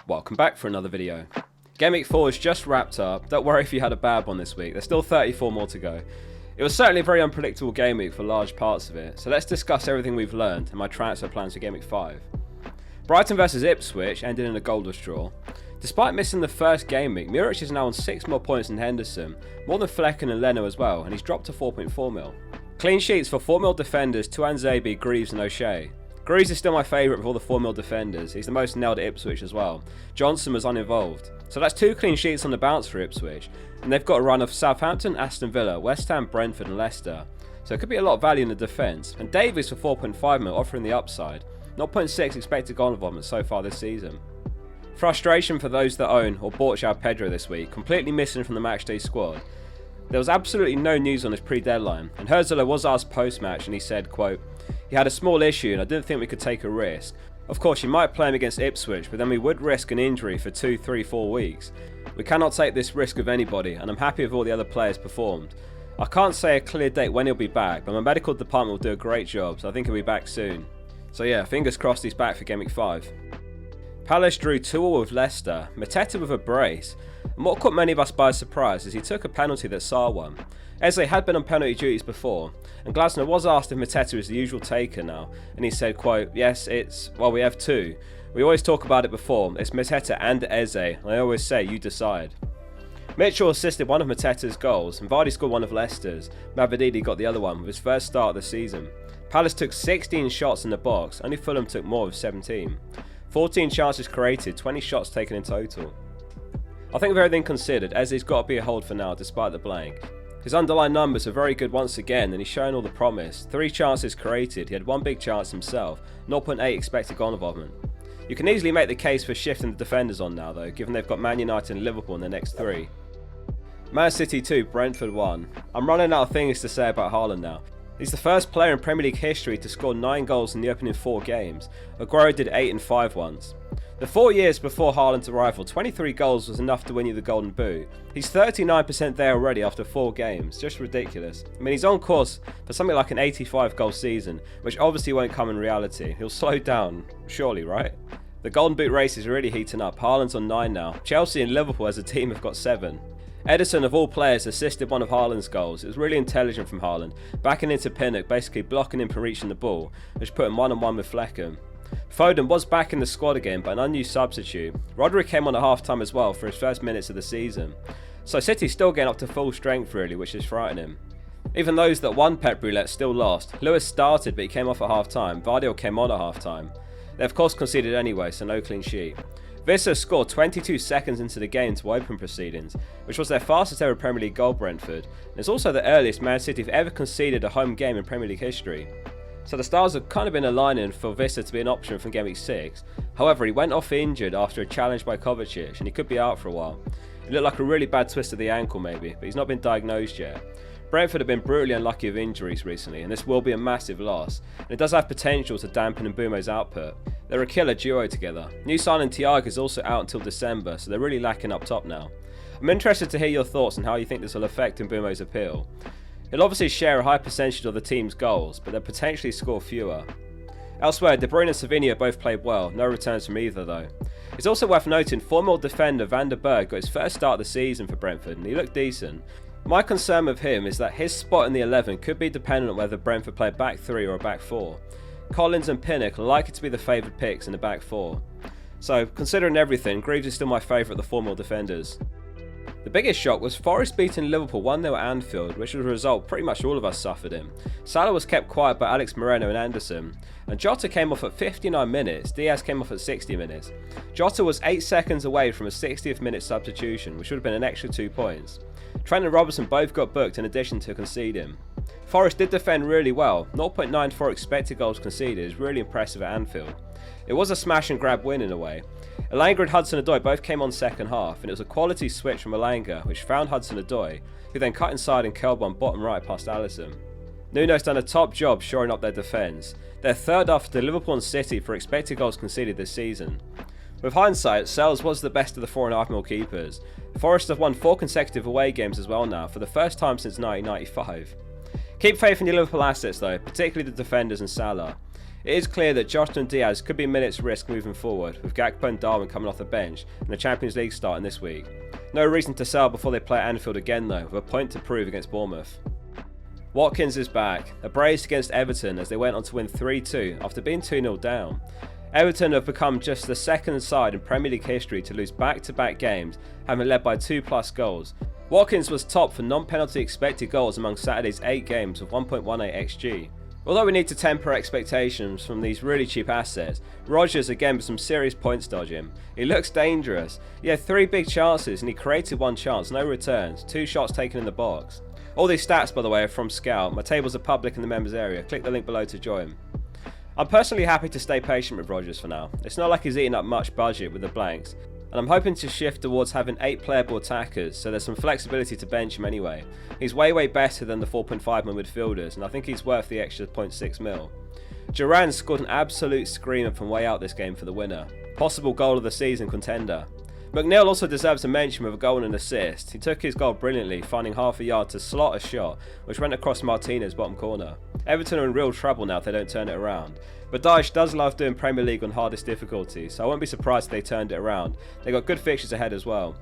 Welcome back for another video. Gameweek 4 is just wrapped up. Don't worry if you had a bad one this week, there's still 34 more to go. It was certainly a very unpredictable game week for large parts of it, so let's discuss everything we've learned and my transfer plans for Gameweek 5. Brighton vs Ipswich ended in a goalless draw. Despite missing the first game week, Muric is now on 6 more points than Henderson, more than Flecken and Leno as well, and he's dropped to 4.4 mil. Clean sheets for 4 mil defenders, Tuanzebe, Greaves and O'Shea. Greaves is still my favourite of all the 4 mil defenders, he's the most nailed at Ipswich as well. Johnson was uninvolved. So that's 2 clean sheets on the bounce for Ipswich, and they've got a run of Southampton, Aston Villa, West Ham, Brentford and Leicester. So it could be a lot of value in the defence, and Davies for 4.5 mil offering the upside. 0.6 expected goal involvement so far this season. Frustration for those that own or bought João Pedro this week, completely missing from the matchday squad. There was absolutely no news on this pre-deadline, and Herzler was asked post-match and he said, quote, "He had a small issue and I didn't think we could take a risk. Of course you might play him against Ipswich, but then we would risk an injury for 2, 3, 4 weeks. We cannot take this risk of anybody, and I'm happy with all the other players performed. I can't say a clear date when he'll be back, but my medical department will do a great job, so I think he'll be back soon." So yeah, fingers crossed he's back for Gameweek 5. Palace drew 2-2 with Leicester, Mateta with a brace, and what caught many of us by surprise is he took a penalty that Sarr won. Eze had been on penalty duties before, and Glasner was asked if Mateta is the usual taker now, and he said, quote, "Yes, we have 2. We always talk about it before, it's Mateta and Eze, and I always say, you decide." Mitchell assisted one of Mateta's goals, and Vardy scored one of Leicester's. Mavididi got the other one with his first start of the season. Palace took 16 shots in the box, only Fulham took more with 17. 14 chances created, 20 shots taken in total. I think with everything considered, Eze's got to be a hold for now despite the blank. His underlying numbers are very good once again and he's shown all the promise. 3 chances created, he had 1 big chance himself, 0.8 expected goal involvement. You can easily make the case for shifting the defenders on now though, given they've got Man United and Liverpool in their next 3. Man City 2, Brentford 1. I'm running out of things to say about Haaland now. He's the first player in Premier League history to score 9 goals in the opening 4 games. Aguero did 8 and 5 once. The 4 years before Haaland's arrival, 23 goals was enough to win you the Golden Boot. He's 39% there already after 4 games, just ridiculous. I mean, he's on course for something like an 85 goal season, which obviously won't come in reality. He'll slow down, surely, right? The Golden Boot race is really heating up. Haaland's on 9 now. Chelsea and Liverpool as a team have got 7. Edison, of all players, assisted one of Haaland's goals. It was really intelligent from Haaland, backing into Pinnock, basically blocking him from reaching the ball, which put him 1-on-1 with Flecken. Foden was back in the squad again, but an unused substitute. Rodri came on at half-time as well for his first minutes of the season. So City's still getting up to full strength really, which is frightening. Even those that won Pep Roulette still lost. Lewis started, but he came off at half-time. Vardy came on at half-time. They of course conceded anyway, so no clean sheet. Vissa scored 22 seconds into the game to open proceedings, which was their fastest ever Premier League goal, Brentford, and it's also the earliest Man City have ever conceded a home game in Premier League history. So the stars have kind of been aligning for Vissa to be an option from Gameweek 6. However, he went off injured after a challenge by Kovacic, and he could be out for a while. It looked like a really bad twist of the ankle maybe, but he's not been diagnosed yet. Brentford have been brutally unlucky with injuries recently, and this will be a massive loss, and it does have potential to dampen Mbeumo's output. They're a killer duo together. New signing Thiago is also out until December, so they're really lacking up top now. I'm interested to hear your thoughts on how you think this will affect Mbeumo's appeal. He'll obviously share a high percentage of the team's goals, but they'll potentially score fewer. Elsewhere, De Bruyne and Savinho both played well, no returns from either though. It's also worth noting 4 mil defender Van der Berg got his first start of the season for Brentford and he looked decent. My concern with him is that his spot in the 11 could be dependent on whether Brentford play a back 3 or a back 4. Collins and Pinnock are likely to be the favoured picks in the back 4. So, considering everything, Greaves is still my favourite of the 4 mil defenders. The biggest shock was Forest beating Liverpool 1-0 at Anfield, which was a result pretty much all of us suffered in. Salah was kept quiet by Alex Moreno and Anderson, and Jota came off at 59 minutes, Diaz came off at 60 minutes. Jota was 8 seconds away from a 60th minute substitution, which would have been an extra 2 points. Trent and Robertson both got booked in addition to conceding. Forest did defend really well, 0.94 expected goals conceded is really impressive at Anfield. It was a smash and grab win in a way. Elanga and Hudson-Odoi both came on second half, and it was a quality switch from Elanga which found Hudson-Odoi, who then cut inside and curled one bottom right past Alisson. Nuno's done a top job shoring up their defence. They're third after Liverpool and City for expected goals conceded this season. With hindsight, Sells was the best of the 4.5 mil keepers. Forest have won 4 consecutive away games as well now, for the first time since 1995. Keep faith in your Liverpool assets though, particularly the defenders and Salah. It is clear that Jota and Diaz could be minutes risk moving forward, with Gakpo and Darwin coming off the bench and the Champions League starting this week. No reason to sell before they play at Anfield again though, with a point to prove against Bournemouth. Watkins is back. A brace against Everton as they went on to win 3-2 after being 2-0 down. Everton have become just the second side in Premier League history to lose back-to-back games, having led by 2+ goals. Watkins was top for non-penalty expected goals among Saturday's 8 games with 1.18 XG. Although we need to temper expectations from these really cheap assets, Rodgers again with some serious points dodging. He looks dangerous. He had 3 big chances and he created 1 chance, no returns, 2 shots taken in the box. All these stats, by the way, are from Scout. My tables are public in the members area. Click the link below to join. I'm personally happy to stay patient with Rodgers for now. It's not like he's eating up much budget with the blanks, and I'm hoping to shift towards having 8 playable attackers, so there's some flexibility to bench him anyway. He's way better than the 4.5 mil midfielders, and I think he's worth the extra 0.6 mil. Duran scored an absolute screamer from way out this game for the winner. Possible goal of the season contender. McNeil also deserves a mention with a goal and an assist. He took his goal brilliantly, finding half a yard to slot a shot, which went across Martinez's bottom corner. Everton are in real trouble now if they don't turn it around. But Daesh does love doing Premier League on hardest difficulty, so I won't be surprised if they turned it around. They got good fixtures ahead as well.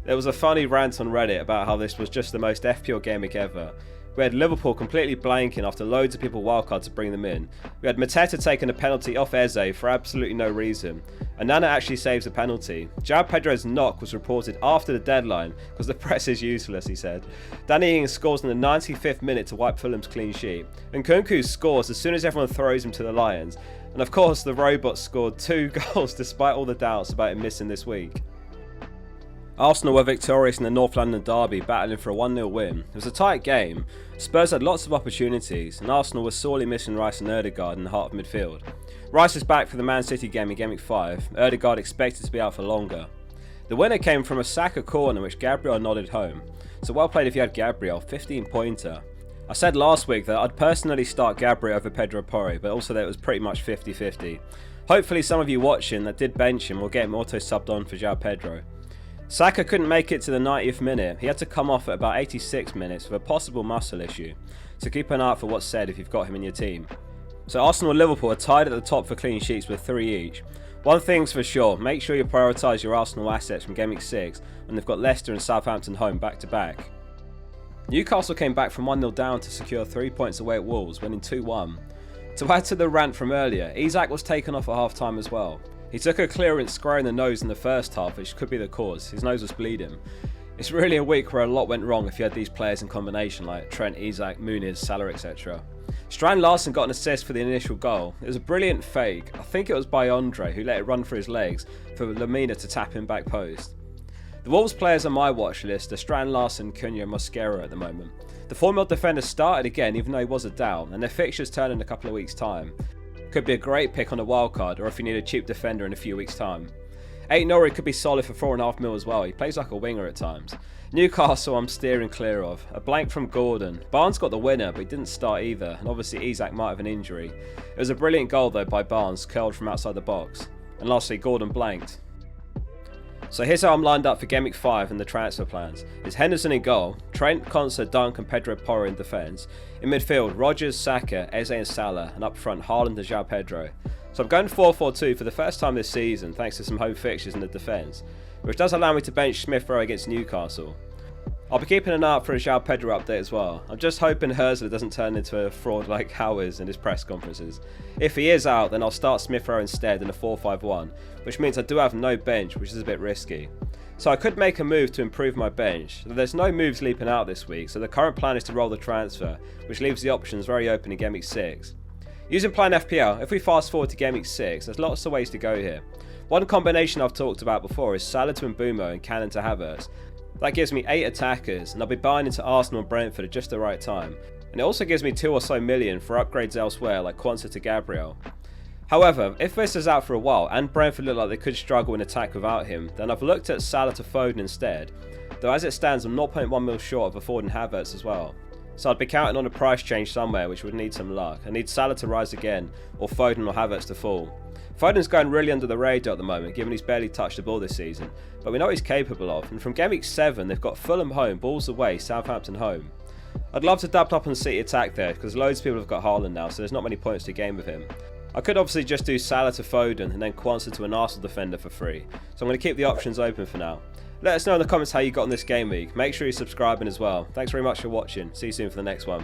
There was a funny rant on Reddit about how this was just the most FPL game week ever. We had Liverpool completely blanking after loads of people wildcard to bring them in. We had Mateta taking a penalty off Eze for absolutely no reason. And Nana actually saves a penalty. João Pedro's knock was reported after the deadline because the press is useless, he said. Danny Ings scores in the 95th minute to wipe Fulham's clean sheet. And Nkunku scores as soon as everyone throws him to the Lions. And of course the robot scored 2 goals despite all the doubts about him missing this week. Arsenal were victorious in the North London derby, battling for a 1-0 win. It was a tight game. Spurs had lots of opportunities, and Arsenal was sorely missing Rice and Ødegaard in the heart of midfield. Rice is back for the Man City game in Gameweek 5, Ødegaard expected to be out for longer. The winner came from a Saka corner which Gabriel nodded home. So well played if you had Gabriel, 15-pointer. I said last week that I'd personally start Gabriel over Pedro Porro, but also that it was pretty much 50-50. Hopefully some of you watching that did bench him will get him auto-subbed on for João Pedro. Saka couldn't make it to the 90th minute. He had to come off at about 86 minutes with a possible muscle issue, so keep an eye out for what's said if you've got him in your team. So Arsenal and Liverpool are tied at the top for clean sheets with 3 each. One thing's for sure, make sure you prioritise your Arsenal assets from Gameweek 6 when they've got Leicester and Southampton home back to back. Newcastle came back from 1-0 down to secure 3 points away at Wolves, winning 2-1. To add to the rant from earlier, Isak was taken off at half time as well. He took a clearance square in the nose in the first half, which could be the cause. His nose was bleeding. It's really a week where a lot went wrong if you had these players in combination like Trent, Isak, Muniz, Salah, etc. Strand Larsen got an assist for the initial goal. It was a brilliant fake. I think it was by Andre who let it run through his legs for Lamina to tap him back post. The Wolves players on my watch list are Strand Larsen, Cunha and Mosquera at the moment. The 4-mil defender started again even though he was a doubt, and their fixtures turn in a couple of weeks' time. Could be a great pick on a wildcard, or if you need a cheap defender in a few weeks' time. Aït-Nouri could be solid for 4.5 mil as well. He plays like a winger at times. Newcastle I'm steering clear of. A blank from Gordon. Barnes got the winner, but he didn't start either, and obviously Isak might have an injury. It was a brilliant goal though by Barnes, curled from outside the box. And lastly, Gordon blanked. So here's how I'm lined up for Gameweek 5 and the transfer plans. It's Henderson in goal, Trent, Konsa, Dunk and Pedro Porro in defence. In midfield, Rodgers, Saka, Eze and Salah, and up front, Haaland and João Pedro. So I'm going 4-4-2 for the first time this season thanks to some home fixtures in the defence, which does allow me to bench Smith Rowe against Newcastle. I'll be keeping an eye out for a João Pedro update as well. I'm just hoping Herzler doesn't turn into a fraud like Howe is in his press conferences. If he is out, then I'll start Smith Rowe instead in a 4-5-1, which means I do have no bench, which is a bit risky. So I could make a move to improve my bench. There's no moves leaping out this week, so the current plan is to roll the transfer, which leaves the options very open in Gameweek 6. Using Plan FPL, if we fast forward to Gameweek 6, there's lots of ways to go here. One combination I've talked about before is Salah to Mbeumo and Cannon to Havertz. That gives me 8 attackers, and I'll be buying into Arsenal and Brentford at just the right time. And it also gives me 2 or so million for upgrades elsewhere like Quansah to Gabriel. However, if this is out for a while and Brentford look like they could struggle in attack without him, then I've looked at Salah to Foden instead, though as it stands I'm 0.1 mil short of affording Havertz as well. So I'd be counting on a price change somewhere which would need some luck. I need Salah to rise again, or Foden or Havertz to fall. Foden's going really under the radar at the moment, given he's barely touched the ball this season, but we know what he's capable of, and from Gameweek 7 they've got Fulham home, Wolves away, Southampton home. I'd love to double up on City attack there, because loads of people have got Haaland now, so there's not many points to gain with him. I could obviously just do Salah to Foden and then Kwanzaa to an Arsenal defender for free, so I'm going to keep the options open for now. Let us know in the comments how you got on this game week. Make sure you're subscribing as well. Thanks very much for watching. See you soon for the next one.